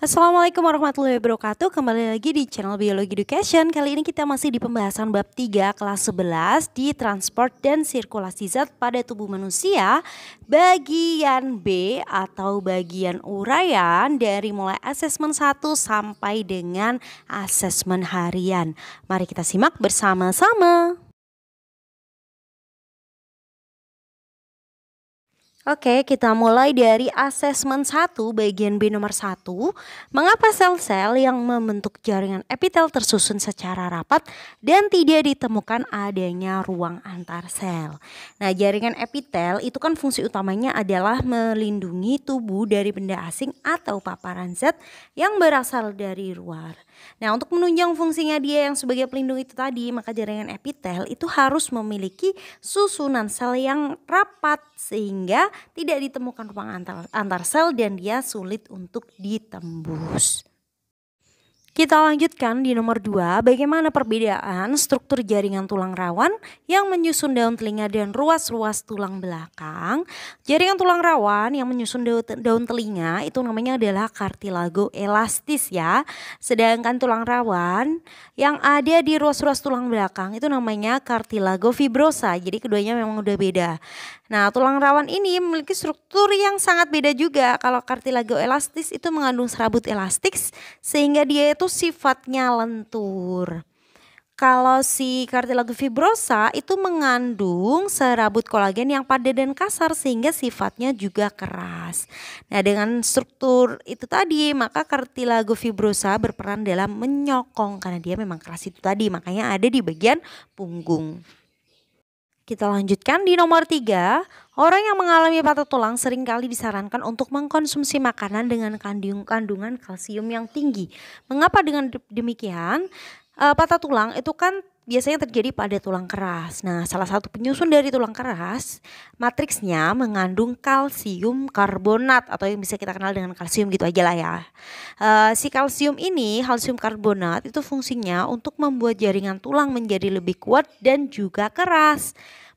Assalamualaikum warahmatullahi wabarakatuh. Kembali lagi di channel Biologi Education. Kali ini kita masih di pembahasan bab 3 kelas 11 di transport dan sirkulasi zat pada tubuh manusia, bagian B atau bagian uraian dari mulai asesmen 1 sampai dengan asesmen harian. Mari kita simak bersama-sama. Oke, kita mulai dari asesmen 1 bagian B nomor 1. Mengapa sel-sel yang membentuk jaringan epitel tersusun secara rapat dan tidak ditemukan adanya ruang antar sel? Nah, jaringan epitel itu kan fungsi utamanya adalah melindungi tubuh dari benda asing atau paparan zat yang berasal dari luar. Nah, untuk menunjang fungsinya dia yang sebagai pelindung itu tadi, maka jaringan epitel itu harus memiliki susunan sel yang rapat sehingga tidak ditemukan ruang antar sel dan dia sulit untuk ditembus. Kita lanjutkan di nomor 2, bagaimana perbedaan struktur jaringan tulang rawan yang menyusun daun telinga dan ruas-ruas tulang belakang. Jaringan tulang rawan yang menyusun daun telinga itu namanya adalah kartilago elastis ya. Sedangkan tulang rawan yang ada di ruas-ruas tulang belakang itu namanya kartilago fibrosa. Jadi keduanya memang udah beda. Nah, tulang rawan ini memiliki struktur yang sangat beda juga. Kalau kartilago elastis itu mengandung serabut elastik sehingga dia itu sifatnya lentur. Kalau si kartilago fibrosa itu mengandung serabut kolagen yang padat dan kasar sehingga sifatnya juga keras. Nah, dengan struktur itu tadi maka kartilago fibrosa berperan dalam menyokong karena dia memang keras itu tadi, makanya ada di bagian punggung. Kita lanjutkan di nomor 3, orang yang mengalami patah tulang seringkali disarankan untuk mengkonsumsi makanan dengan kandungan kalsium yang tinggi. Mengapa dengan demikian? Patah tulang itu kan biasanya terjadi pada tulang keras. Nah, salah satu penyusun dari tulang keras, matriksnya mengandung kalsium karbonat atau yang bisa kita kenal dengan kalsium gitu aja lah ya. Si kalsium ini, kalsium karbonat itu fungsinya untuk membuat jaringan tulang menjadi lebih kuat dan juga keras.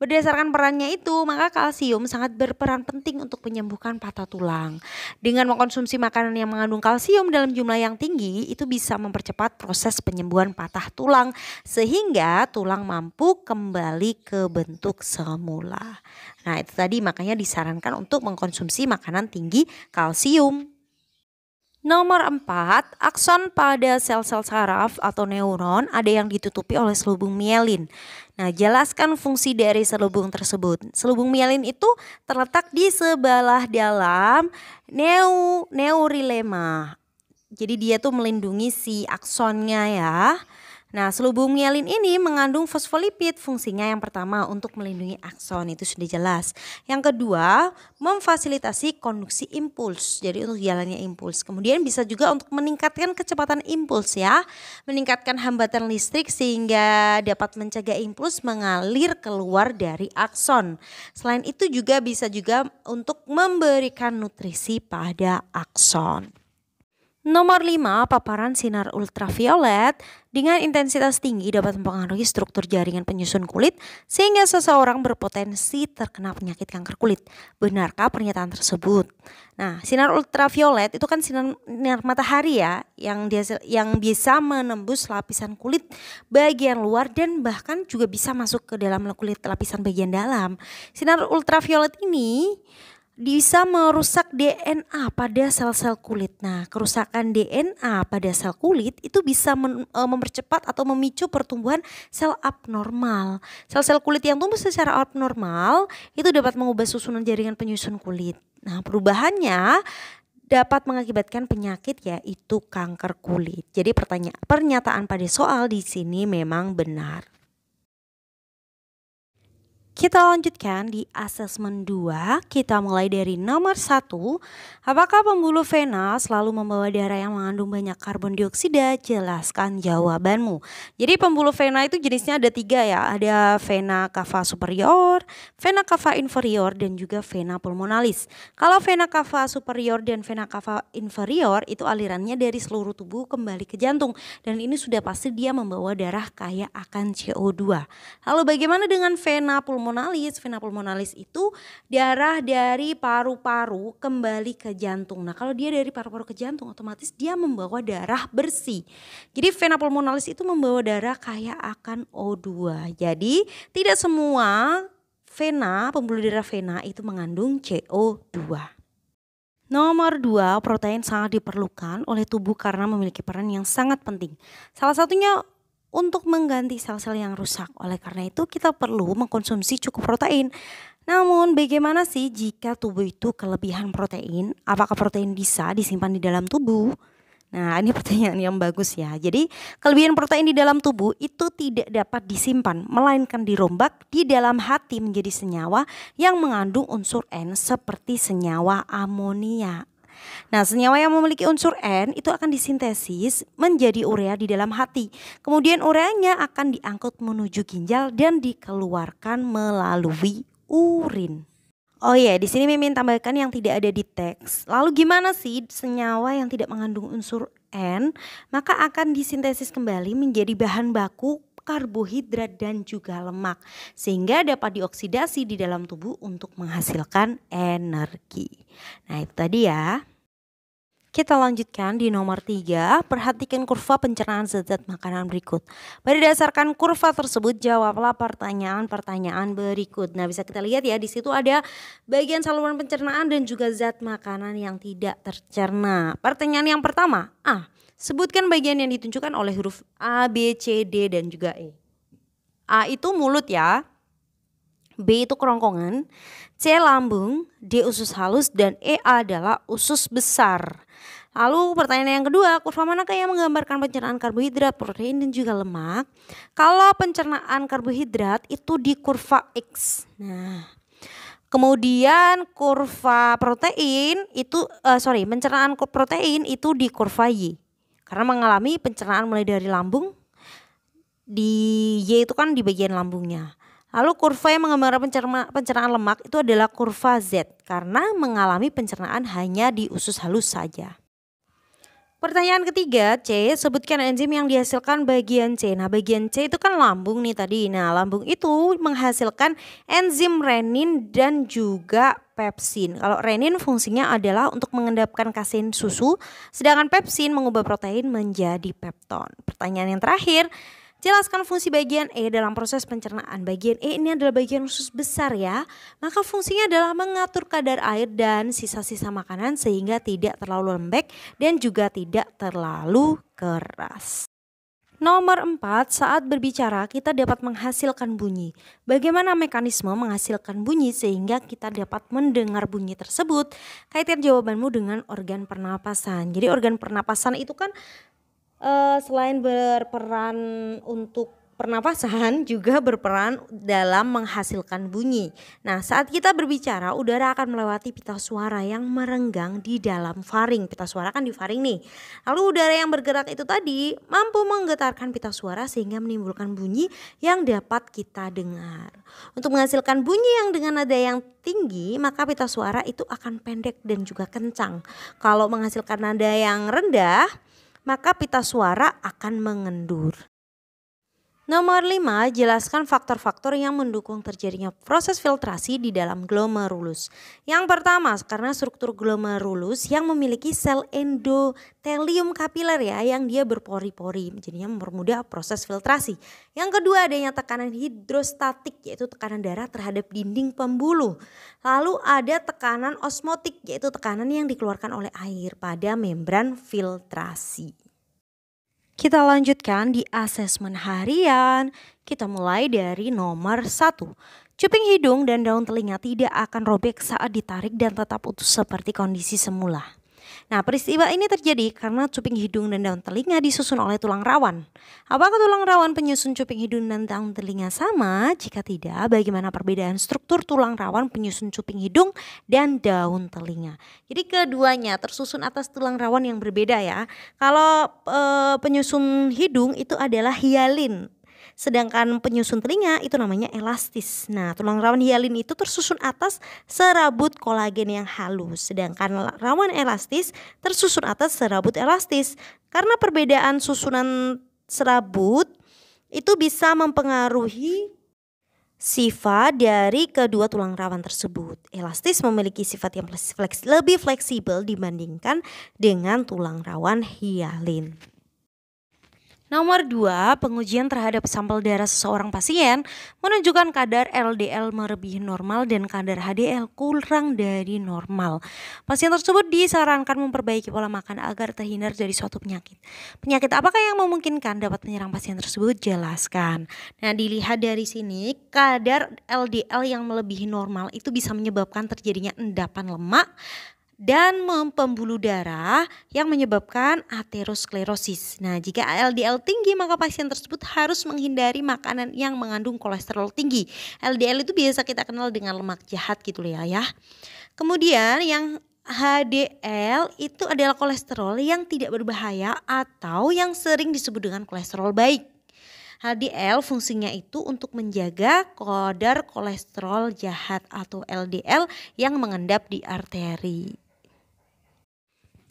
Berdasarkan perannya itu, maka kalsium sangat berperan penting untuk menyembuhkan patah tulang. Dengan mengkonsumsi makanan yang mengandung kalsium dalam jumlah yang tinggi, itu bisa mempercepat proses penyembuhan patah tulang sehingga tulang mampu kembali ke bentuk semula. Nah, itu tadi makanya disarankan untuk mengkonsumsi makanan tinggi kalsium. Nomor 4, akson pada sel-sel saraf atau neuron ada yang ditutupi oleh selubung mielin. Nah, jelaskan fungsi dari selubung tersebut. Selubung mielin itu terletak di sebelah dalam neurilema. Jadi dia tuh melindungi si aksonnya ya. Nah, selubung mielin ini mengandung fosfolipid. Fungsinya yang pertama untuk melindungi akson, itu sudah jelas. Yang kedua, memfasilitasi konduksi impuls. Jadi untuk jalannya impuls. Kemudian bisa juga untuk meningkatkan kecepatan impuls ya. Meningkatkan hambatan listrik sehingga dapat mencegah impuls mengalir keluar dari akson. Selain itu juga bisa juga untuk memberikan nutrisi pada akson. Nomor 5, paparan sinar ultraviolet dengan intensitas tinggi dapat mempengaruhi struktur jaringan penyusun kulit sehingga seseorang berpotensi terkena penyakit kanker kulit. Benarkah pernyataan tersebut? Nah, sinar ultraviolet itu kan sinar matahari ya yang bisa menembus lapisan kulit bagian luar dan bahkan juga bisa masuk ke dalam kulit lapisan bagian dalam. Sinar ultraviolet ini bisa merusak DNA pada sel-sel kulit. Nah, kerusakan DNA pada sel kulit itu bisa mempercepat atau memicu pertumbuhan sel abnormal. Sel-sel kulit yang tumbuh secara abnormal itu dapat mengubah susunan jaringan penyusun kulit. Nah, perubahannya dapat mengakibatkan penyakit yaitu kanker kulit. Jadi pernyataan pada soal di sini memang benar. Kita lanjutkan di asesmen 2, kita mulai dari nomor 1. Apakah pembuluh vena selalu membawa darah yang mengandung banyak karbon dioksida? Jelaskan jawabanmu. Jadi pembuluh vena itu jenisnya ada 3 ya, ada vena cava superior, vena cava inferior dan juga vena pulmonalis. Kalau vena cava superior dan vena cava inferior itu alirannya dari seluruh tubuh kembali ke jantung dan ini sudah pasti dia membawa darah kaya akan CO2. Lalu bagaimana dengan vena pulmonalis? pulmonalis. Vena pulmonalis itu darah dari paru-paru kembali ke jantung. Nah, kalau dia dari paru-paru ke jantung, otomatis dia membawa darah bersih. Jadi vena pulmonalis itu membawa darah kaya akan O2. Jadi tidak semua vena, pembuluh darah vena itu mengandung CO2. Nomor 2, protein sangat diperlukan oleh tubuh karena memiliki peran yang sangat penting. Salah satunya untuk mengganti sel-sel yang rusak. Oleh karena itu kita perlu mengkonsumsi cukup protein. Namun bagaimana sih jika tubuh itu kelebihan protein? Apakah protein bisa disimpan di dalam tubuh? Nah, ini pertanyaan yang bagus ya. Jadi kelebihan protein di dalam tubuh itu tidak dapat disimpan, melainkan dirombak di dalam hati menjadi senyawa yang mengandung unsur N seperti senyawa amonia. Nah, senyawa yang memiliki unsur N itu akan disintesis menjadi urea di dalam hati. Kemudian ureanya akan diangkut menuju ginjal dan dikeluarkan melalui urin. Oh iya, di sini Mimin tambahkan yang tidak ada di teks. Lalu gimana sih senyawa yang tidak mengandung unsur N? Maka akan disintesis kembali menjadi bahan baku karbohidrat dan juga lemak, sehingga dapat dioksidasi di dalam tubuh untuk menghasilkan energi. Nah, itu tadi ya. Kita lanjutkan di nomor 3, perhatikan kurva pencernaan zat-zat makanan berikut. Berdasarkan kurva tersebut jawablah pertanyaan-pertanyaan berikut. Nah, bisa kita lihat ya, di situ ada bagian saluran pencernaan dan juga zat makanan yang tidak tercerna. Pertanyaan yang pertama, A. Sebutkan bagian yang ditunjukkan oleh huruf A, B, C, D dan juga E. A itu mulut ya. B itu kerongkongan, C lambung, D usus halus dan E adalah usus besar. Lalu pertanyaan yang kedua, kurva manakah yang menggambarkan pencernaan karbohidrat, protein dan juga lemak? Kalau pencernaan karbohidrat itu di kurva X. Nah, kemudian kurva protein itu pencernaan protein itu di kurva Y. Karena mengalami pencernaan mulai dari lambung, di Y itu kan di bagian lambungnya. Lalu kurva yang menggambarkan pencernaan lemak itu adalah kurva Z karena mengalami pencernaan hanya di usus halus saja. Pertanyaan ketiga, C, sebutkan enzim yang dihasilkan bagian C. Nah, bagian C itu kan lambung nih tadi. Nah, lambung itu menghasilkan enzim renin dan juga pepsin. Kalau renin fungsinya adalah untuk mengendapkan kasein susu, sedangkan pepsin mengubah protein menjadi pepton. Pertanyaan yang terakhir, jelaskan fungsi bagian E dalam proses pencernaan. Bagian E ini adalah bagian usus besar ya. Maka fungsinya adalah mengatur kadar air dan sisa-sisa makanan sehingga tidak terlalu lembek dan juga tidak terlalu keras. Nomor 4, saat berbicara kita dapat menghasilkan bunyi. Bagaimana mekanisme menghasilkan bunyi sehingga kita dapat mendengar bunyi tersebut? Kaitkan jawabanmu dengan organ pernapasan. Jadi organ pernapasan itu kan selain berperan untuk pernapasan juga berperan dalam menghasilkan bunyi. Nah, saat kita berbicara udara akan melewati pita suara yang merenggang di dalam faring. Pita suara kan di faring nih. Lalu udara yang bergerak itu tadi mampu menggetarkan pita suara sehingga menimbulkan bunyi yang dapat kita dengar. Untuk menghasilkan bunyi yang dengan nada yang tinggi maka pita suara itu akan pendek dan juga kencang. Kalau menghasilkan nada yang rendah maka pita suara akan mengendur. Nomor 5, jelaskan faktor-faktor yang mendukung terjadinya proses filtrasi di dalam glomerulus. Yang pertama, karena struktur glomerulus yang memiliki sel endotelium kapiler ya, yang dia berpori-pori, jadinya mempermudah proses filtrasi. Yang kedua, adanya tekanan hidrostatik, yaitu tekanan darah terhadap dinding pembuluh. Lalu ada tekanan osmotik, yaitu tekanan yang dikeluarkan oleh air pada membran filtrasi. Kita lanjutkan di asesmen harian. Kita mulai dari nomor 1. Cuping hidung dan daun telinga tidak akan robek saat ditarik dan tetap utuh seperti kondisi semula. Nah, peristiwa ini terjadi karena cuping hidung dan daun telinga disusun oleh tulang rawan. Apakah tulang rawan penyusun cuping hidung dan daun telinga sama? Jika tidak, bagaimana perbedaan struktur tulang rawan penyusun cuping hidung dan daun telinga? Jadi keduanya tersusun atas tulang rawan yang berbeda ya. Kalau penyusun hidung itu adalah hialin. Sedangkan penyusun telinga itu namanya elastis. Nah, tulang rawan hialin itu tersusun atas serabut kolagen yang halus. Sedangkan rawan elastis tersusun atas serabut elastis. Karena perbedaan susunan serabut itu bisa mempengaruhi Sifat dari kedua tulang rawan tersebut. Elastis memiliki sifat yang lebih fleksibel dibandingkan dengan tulang rawan hialin. Nomor 2, pengujian terhadap sampel darah seseorang pasien menunjukkan kadar LDL melebihi normal dan kadar HDL kurang dari normal. Pasien tersebut disarankan memperbaiki pola makan agar terhindar dari suatu penyakit. Penyakit apakah yang memungkinkan dapat menyerang pasien tersebut? Jelaskan. Nah, dilihat dari sini, kadar LDL yang melebihi normal itu bisa menyebabkan terjadinya endapan lemak dan pembuluh darah yang menyebabkan aterosklerosis. Nah, jika LDL tinggi maka pasien tersebut harus menghindari makanan yang mengandung kolesterol tinggi. LDL itu biasa kita kenal dengan lemak jahat gitu ya. Kemudian yang HDL itu adalah kolesterol yang tidak berbahaya atau yang sering disebut dengan kolesterol baik. HDL fungsinya itu untuk menjaga kadar kolesterol jahat atau LDL yang mengendap di arteri.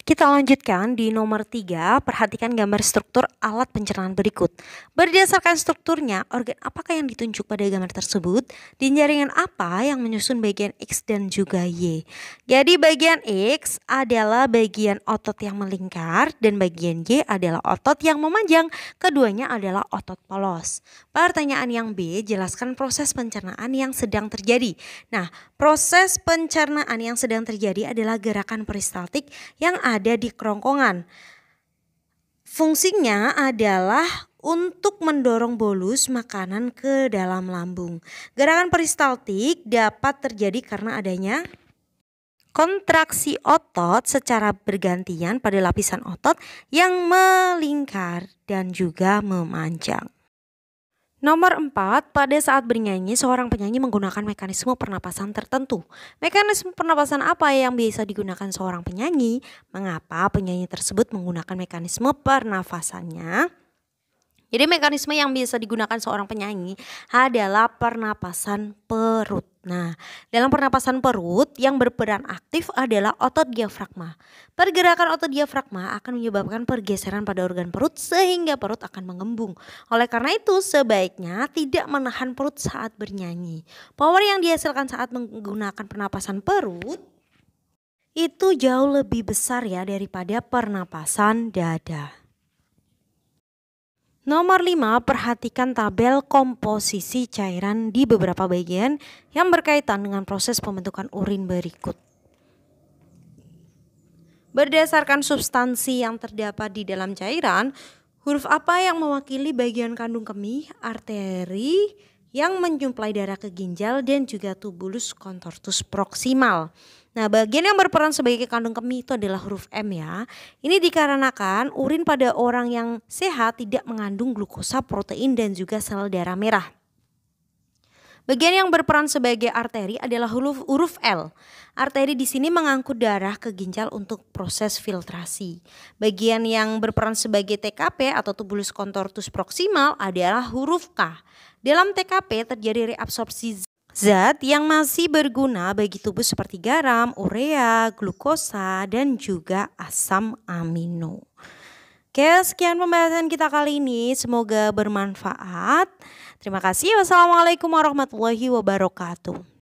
Kita lanjutkan di nomor 3, perhatikan gambar struktur alat pencernaan berikut. Berdasarkan strukturnya, organ apakah yang ditunjuk pada gambar tersebut? Dan jaringan apa yang menyusun bagian X dan juga Y? Jadi bagian X adalah bagian otot yang melingkar dan bagian Y adalah otot yang memanjang. Keduanya adalah otot polos. Pertanyaan yang B, jelaskan proses pencernaan yang sedang terjadi. Nah, proses pencernaan yang sedang terjadi adalah gerakan peristaltik yang ada di kerongkongan. Fungsinya adalah untuk mendorong bolus makanan ke dalam lambung. Gerakan peristaltik dapat terjadi karena adanya kontraksi otot secara bergantian pada lapisan otot yang melingkar dan juga memanjang. Nomor 4, pada saat bernyanyi, seorang penyanyi menggunakan mekanisme pernapasan tertentu. Mekanisme pernapasan apa yang biasa digunakan seorang penyanyi? Mengapa penyanyi tersebut menggunakan mekanisme pernafasannya? Jadi mekanisme yang biasa digunakan seorang penyanyi adalah pernapasan perut. Nah, dalam pernapasan perut yang berperan aktif adalah otot diafragma. Pergerakan otot diafragma akan menyebabkan pergeseran pada organ perut sehingga perut akan mengembung. Oleh karena itu sebaiknya tidak menahan perut saat bernyanyi. Power yang dihasilkan saat menggunakan pernapasan perut itu jauh lebih besar ya daripada pernapasan dada. Nomor 5, perhatikan tabel komposisi cairan di beberapa bagian yang berkaitan dengan proses pembentukan urin berikut. Berdasarkan substansi yang terdapat di dalam cairan, huruf apa yang mewakili bagian kandung kemih, arteri yang menyuplai darah ke ginjal dan juga tubulus contortus proximal. Nah, bagian yang berperan sebagai kandung kemih itu adalah huruf M ya. Ini dikarenakan urin pada orang yang sehat tidak mengandung glukosa, protein dan juga sel darah merah. Bagian yang berperan sebagai arteri adalah huruf L. Arteri di sini mengangkut darah ke ginjal untuk proses filtrasi. Bagian yang berperan sebagai TKP atau tubulus contortus proximal adalah huruf K. Dalam TKP terjadi reabsorpsi zat yang masih berguna bagi tubuh seperti garam, urea, glukosa, dan juga asam amino. Oke, sekian pembahasan kita kali ini. Semoga bermanfaat. Terima kasih. Wassalamualaikum warahmatullahi wabarakatuh.